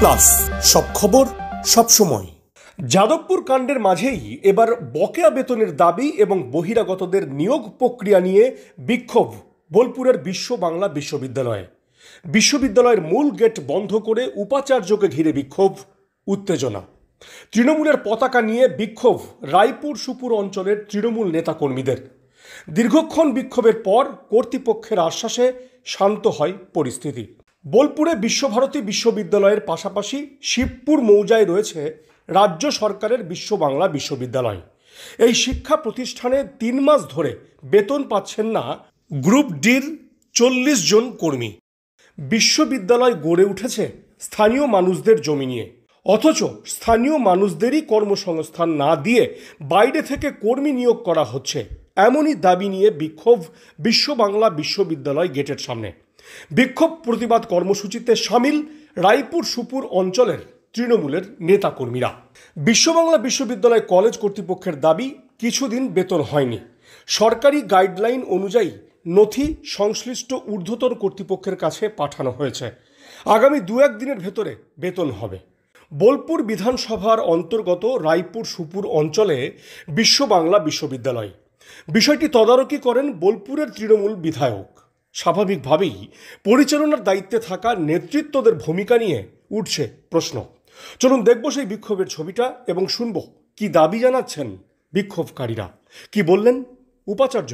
Plus, সব খবর সব সময়। যাদবপুর কাণ্ডের মাঝেই এবার বকেয়া বেতনের দাবি এবং বহিরাগতদের নিয়োগ প্রক্রিয়া নিয়ে বিক্ষোভ বোলপুরের বিশ্ব বাংলা বিশ্ববিদ্যালয়ে। বিশ্ববিদ্যালয়ের মূল গেট বন্ধ করে উপাচার্যকে ঘিরে বিক্ষোভ, উত্তেজনা। তৃণমূলের পতাকা নিয়ে বিক্ষোভ রায়পুর সুপুর অঞ্চলের তৃণমূল নেতাকর্মীদের। দীর্ঘক্ষণ বিক্ষোভের পর কর্তৃপক্ষের আশ্বাসে শান্ত হয় পরিস্থিতি। বোলপুরে বিশ্বভারতী বিশ্ববিদ্যালয়ের পাশাপাশি শিবপুর মৌজায় রয়েছে রাজ্য সরকারের বিশ্ব বাংলা বিশ্ববিদ্যালয়। এই শিক্ষা প্রতিষ্ঠানে 3 মাস ধরে বেতন পাচ্ছেন না গ্রুপ ডির 40 জন কর্মী। বিশ্ববিদ্যালয় গড়ে উঠেছে স্থানীয় মানুষদের জমি নিয়ে, অথচ স্থানীয় মানুষদেরই কর্মসংস্থান না দিয়ে বাইরে থেকে কর্মী নিয়োগ করা হচ্ছে, এমনই দাবি নিয়ে বিক্ষোভ বিশ্ব বাংলা বিশ্ববিদ্যালয় গেটের সামনে। বিক্ষোভ প্রতিবাদ কর্মসূচিতে সামিল রায়পুর সুপুর অঞ্চলের তৃণমূলের নেতাকর্মীরা। বিশ্ব বাংলা বিশ্ববিদ্যালয় কলেজ কর্তৃপক্ষের দাবি, কিছুদিন বেতন হয়নি। সরকারি গাইডলাইন অনুযায়ী নথি সংশ্লিষ্ট ঊর্ধ্বতন কর্তৃপক্ষের কাছে পাঠানো হয়েছে। আগামী 2-1 দিনের ভেতরে বেতন হবে। বোলপুর বিধানসভার অন্তর্গত রায়পুর সুপুর অঞ্চলে বিশ্ব বাংলা বিশ্ববিদ্যালয়। বিষয়টি তদারকি করেন বোলপুরের তৃণমূল বিধায়ক। স্বাভাবিকভাবেই পরিচালনার দায়িত্বে থাকা নেতৃত্বদের ভূমিকা নিয়ে উঠছে প্রশ্ন। চলুন দেখব সেই বিক্ষোভের ছবিটা এবং শুনব কি দাবি জানাচ্ছেন বিক্ষোভকারীরা। কি বললেন উপাচার্য?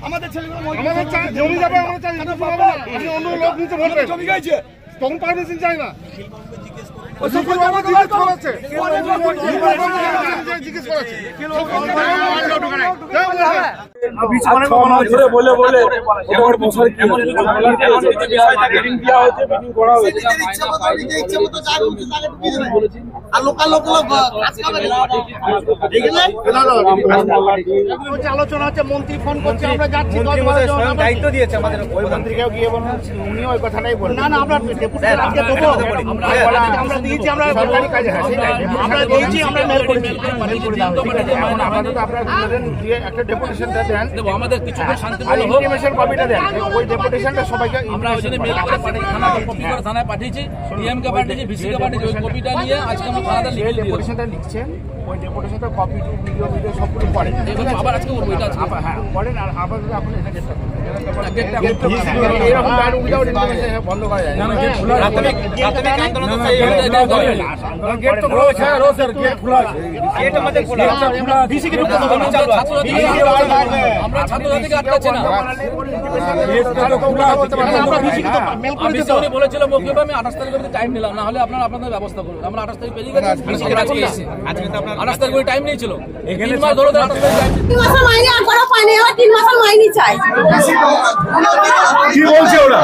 আমাদের ছেলেগুলো জমি যাবে, আমরা চাই আপনি অন্য লোক নিতে বলবেন, জমি গাইছে তখন পারমিশন চাই না। আলোচনা হচ্ছে, মন্ত্রী ফোন করছে, আমরা যাচ্ছি, দায়িত্ব দিয়েছে আমাদের। ওই মন্ত্রীকেও গিয়ে বলুন, উনি ওই কথাটাই বলেন। না না, আমরা আমরা দিয়েছি, আমরা সরকারি কাজে আমরা দিয়েছি, আমরা মেল করেছি। এখন আপাতত আপনারা দিয়ে একটা ডেপুটেশনটা দেন, আমাদের কিছু ইনফরমেশন কপিটা দেন। ওই ডেপুটেশনটা সবাইকে আমরা ওই জন্য মেল করে থানায় পাঠিয়েছি, ডিএম কে পাঠিয়েছি, ভিসি কে পাঠিয়েছি। ওই কপিটা নিয়ে আজকে আমরা থানাতে লিখে ডেপুটেশনটা লিখছেন। ওই ডেপুটেশনটা কপি ভিডিও সবগুলো পড়েন। আবার আজকে ওর বইটা আছে, হ্যাঁ পড়েন। আর আপাতত আপনি এটা চেষ্টা করুন, এরকম উইদাউট ইনফরমেশন বন্ধ করা যায় না। গেট তো খোলা আছে, স্যার গেট খোলা আছে, গেট আমাদের খোলা আছে। ভিসি কে ঢুকতে হবে, আমরা ছাত্রছাত্রীকে আটকাচ্ছি না। আমরা ভিসি কে মেল করে দিতে উনি বলেছিল মুখ্যমন্ত্রী, আমি 28 তারিখের মধ্যে টাইম নিলাম, না হলে আপনারা আপনাদের ব্যবস্থা করুন। আমরা 28 তারিখ পেরিয়ে গেছি, ভিসি কে আজকে এসেছি। আজকে তো আপনারা 28 তারিখ টাইম নিয়েছিল, 3 মাস ধরে 28 তারিখ টাইম। 3 মাসের মাইনে আর করা পায়নি, আর 3 মাসের মাইনে চাই। কি বলছে ওরা?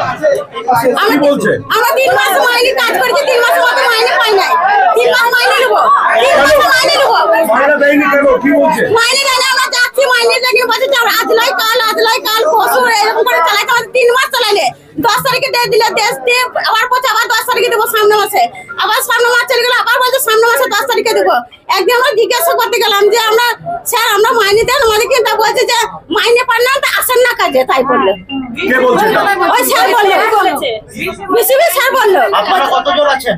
কি বলছে? আমরা 3 মাসের মাইনে কাজ করেছি, 3 মাসের মতো মাইনে পাই নাই। 3 মাস মাইনে নেব, 3 মাসের মাইনে নেব। মাইনে দেয়নি কেন? কি বলছে? মাইনে দেয় না, আমরা যাচ্ছি মাইনে লাগিয়ে বসে, আজ লাই কাল পরশু এরকম করে চালাইতে আমাদের 3 মাস চালাইলে। 10 তারিখে দিয়ে দিলে, দেশ দিয়ে আবার বলছে আবার 10 তারিখে দেবো সামনে মাসে। আবার সামনে মাস চলে গেল, আবার বলছে সামনে মাসে 10 তারিখে দেবো। একদিন আমরা জিজ্ঞাসা করতে গেলাম যে আমরা স্যার আমরা মাইনে দেন আমাদের, কিন্তু বলছে যে মাইনে পান না, আসেন না কাজে। তাই বললো, ওই স্যার বললো, বিসিবি স্যার বললো। আপনারা কতজন আছেন?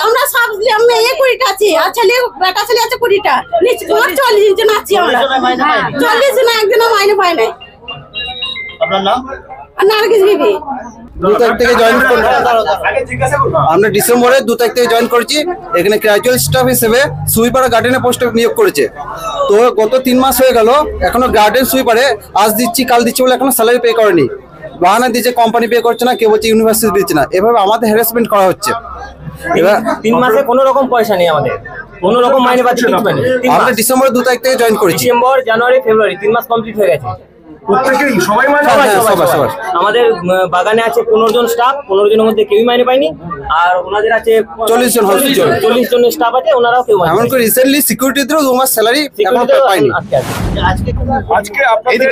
আমরা সব মেয়ে 20টা আছি, আর ছেলে বেটা ছেলে আছে 20টা। 40 জন আছি আমরা। 40 জন একদিনও মাইনে পাই নাই। আপনার নাম? আর নার্গিস বিবি। 2 তারিখ থেকে জয়েন করলাম। আমরা ডিসেম্বরের 2 তারিখ থেকে জয়েন করেছি। এখানে গ্র্যাজুয়াল স্টাফ হিসেবে সুইপার গার্ডেনে পোস্টে নিয়োগ করেছে। তো গত 3 মাস হয়ে গেল, এখনো গার্ডেন সুইপারে আজ দিচ্ছি কাল দিচ্ছি বলে এখনো স্যালারি পে করেনি। বাহানা দিচ্ছে কোম্পানি পে করছে না, কেউ বলছে ইউনিভার্সিটি দিচ্ছে না। এভাবে আমাদের হ্যারাসমেন্ট করা হচ্ছে। এবার 3 মাসে কোনো রকম পয়সা নেই আমাদের, কোনো রকম মাইনে পাচ্ছি না। আমরা ডিসেম্বরের 2 তারিখ থেকে জয়েন করেছি। ডিসেম্বর, জানুয়ারি, ফেব্রুয়ারি 3 মাস কমপ্লিট হয়ে গেছে। সবাই মানে সবাই। আমাদের বাগানে আছে 15 জন স্টাফ, 15 জনের মধ্যে কেউই মাইনে পায়নি। আর ওনাদের আছে 40 জন 40 জন স্টাফ আছে, ওনারাও কেউ মাইনে এমন করে রিসেন্টলি সিকিউরিটিদেরও 2 মাস স্যালারি এখনো পায়নি। আজকে আপনাদের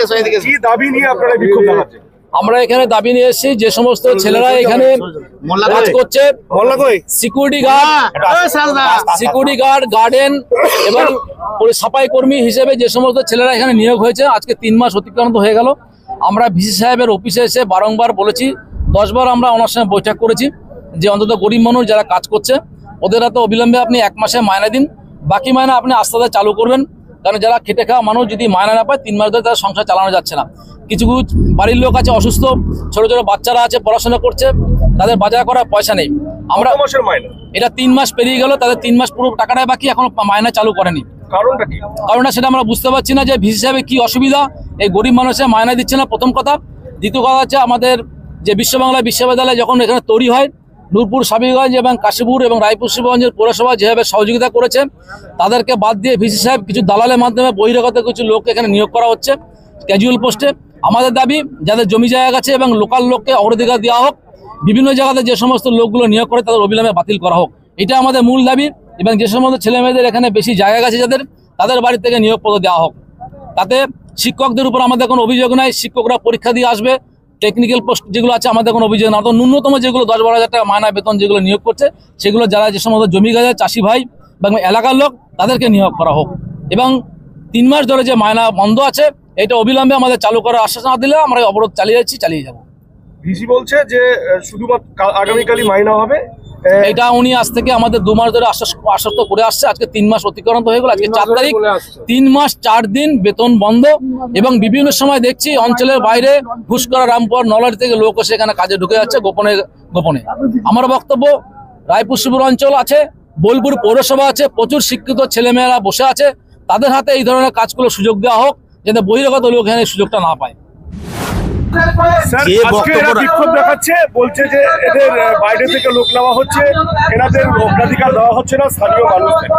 কি দাবি নিয়ে আপনারা বিক্ষোভ দেখাচ্ছেন? আমরা এখানে দাবি নিয়ে এসেছি, যে সমস্ত ছেলেরা এখানে কাজ করছে, সিকিউরিটি গার্ড, গার্ডেন এবং সাফাই কর্মী হিসেবে যে সমস্ত ছেলেরা এখানে নিয়োগ হয়েছে, আজকে 3 মাস অতিক্রান্ত হয়ে গেল। আমরা ভিসি সাহেবের অফিসে এসে বারংবার বলেছি, 10 বার আমরা ওনার সঙ্গে বৈঠক করেছি যে অন্তত গরিব মানুষ যারা কাজ করছে ওদের হাতে অবিলম্বে আপনি 1 মাসে মাইনে দিন, বাকি মাইনে আপনি আস্তে আস্তে চালু করবেন। কারণ যারা খেটে খাওয়া মানুষ যদি মাইনে না পায় 3 মাস ধরে তারা সংসার চালানো যাচ্ছে না। কিছু বাড়ির লোক আছে অসুস্থ, ছোট ছোট বাচ্চারা আছে পড়াশোনা করছে, তাদের বাজার করার পয়সা নেই। আমরা এটা 3 মাস পেরিয়ে গেল, তাদের 3 মাস পুরো টাকাটাই বাকি, এখনো মাইনে চালু করেনি। কারণটা সেটা আমরা বুঝতে পারছি না যে ভিসি সাহেবের কি অসুবিধা, এই গরিব মানুষের মাইনে দিচ্ছে না, প্রথম কথা। দ্বিতীয় কথা হচ্ছে আমাদের যে বিশ্ববাংলা বিশ্ববিদ্যালয় যখন এখানে তৈরি হয়, নূরপুর, সাবিগঞ্জ এবং কাশীপুর এবং রায়পুর শিবগঞ্জের পৌরসভা যেভাবে সহযোগিতা করেছে, তাদেরকে বাদ দিয়ে ভিসি সাহেব কিছু দালালের মাধ্যমে বহিরাগত কিছু লোক এখানে নিয়োগ করা হচ্ছে ক্যাজুয়াল পোস্টে। আমাদের দাবি যাদের জমি জায়গা আছে এবং লোকাল লোককে অগ্রাধিকার দেওয়া হোক, বিভিন্ন জায়গাতে যে সমস্ত লোকগুলো নিয়োগ করে তাদের অবিলম্বে বাতিল করা হোক, এটা আমাদের মূল দাবি। এবং যে সমস্ত ছেলে মেয়েদের এখানে বেশি জায়গা আছে যাদের, তাদের বাড়ি থেকে নিয়োগপত্র দেওয়া হোক। তাতে শিক্ষকদের উপর আমাদের কোনো অভিযোগ নাই, শিক্ষকরা পরীক্ষা দিয়ে আসবে। টেকনিক্যাল পোস্ট যেগুলো আছে আমাদের কোনো অভিযোগ না, তো ন্যূনতম যেগুলো 10-12 হাজার টাকা মায়না বেতন যেগুলো নিয়োগ করছে, সেগুলো যারা যে সমস্ত জমি গাছে চাষি ভাই এবং এলাকার লোক তাদেরকে নিয়োগ করা হোক। এবং 3 মাস ধরে যে মায়না বন্ধ আছে এটা অবিলম্বে আমাদের চালু করার আশ্বাস না দিলে আমরা অবরোধ চালিয়ে যাব। ভিসি বলছে যে শুধুমাত্র আগামীকালই মাইনা হবে, এটা উনি আজ থেকে আমাদের 2 মাস ধরে আশ্বস্ত করে আসছে। আজকে 3 মাস অতিক্রান্ত হয়ে গেল, আজকে 4 তারিখ, 3 মাস 4 দিন বেতন বন্ধ। এবং বিভিন্ন সময় দেখছি অঞ্চলের বাইরে ঘুষকরা, রামপুর, নলহাটি থেকে লোক সেখানে কাজে ঢুকে যাচ্ছে গোপনে গোপনে। আমার বক্তব্য, রায়পুর শিবপুর অঞ্চল আছে, বোলপুর পৌরসভা আছে, প্রচুর শিক্ষিত ছেলেমেয়েরা বসে আছে, তাদের হাতে এই ধরনের কাজগুলো সুযোগ দেওয়া হোক, যাতে বহিরাগত লোক এখানে সুযোগটা না পায়। বিক্ষোভ দেখাচ্ছে, বলছে যে এদের বাইরে থেকে লোক নেওয়া হচ্ছে, এনাদের অগ্রাধিকার দেওয়া হচ্ছে না স্থানীয় মানুষদের।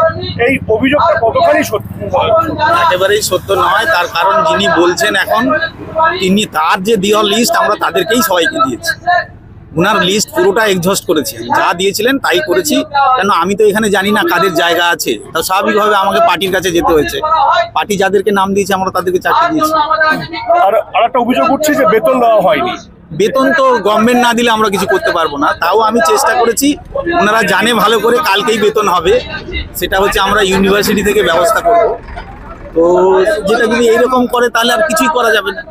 এই অভিযোগটা কতখানি সত্য? একেবারেই সত্য নয়। তার কারণ যিনি বলছেন এখন, তিনি তার যে দেওয়া লিস্ট আমরা তাদেরকেই সবাইকে দিয়েছি। ওনার লিস্ট পুরোটা এক্সহস্ট করেছে, যা দিয়েছিলেন তাই করেছি। কেন আমি তো এখানে জানি না কাদের জায়গা আছে, তা স্বাভাবিকভাবে আমাকে পার্টির কাছে যেতে হয়েছে। পার্টি যাদেরকে নাম দিয়েছে আমরা তাদেরকে চাকরি দিয়েছি। আর একটা অভিযোগ উঠছে যে বেতন দেওয়া হয়নি। বেতন তো গভর্নমেন্ট না দিলে আমরা কিছু করতে পারবো না, তাও আমি চেষ্টা করেছি। ওনারা জানে ভালো করে কালকেই বেতন হবে, সেটা হচ্ছে আমরা ইউনিভার্সিটি থেকে ব্যবস্থা করব। তো যেটা যদি এইরকম করে তাহলে আর কিছুই করা যাবে না,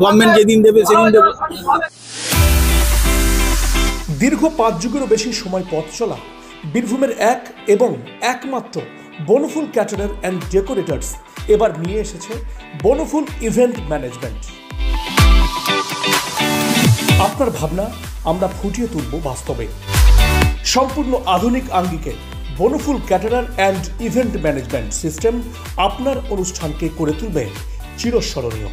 গভর্নমেন্ট যেদিন দেবে সেদিন দেবে। দীর্ঘ 5 যুগেরও বেশি সময় পথ চলা বীরভূমের এক এবং একমাত্র বনফুল ক্যাটারার অ্যান্ড ডেকোরেটার্স এবার নিয়ে এসেছে বনফুল ইভেন্ট ম্যানেজমেন্ট। আপনার ভাবনা আমরা ফুটিয়ে তুলব বাস্তবে। সম্পূর্ণ আধুনিক আঙ্গিকে Bonphul caterer and event management system আপনার অনুষ্ঠানকে করে তুলবে চিরস্মরণীয়।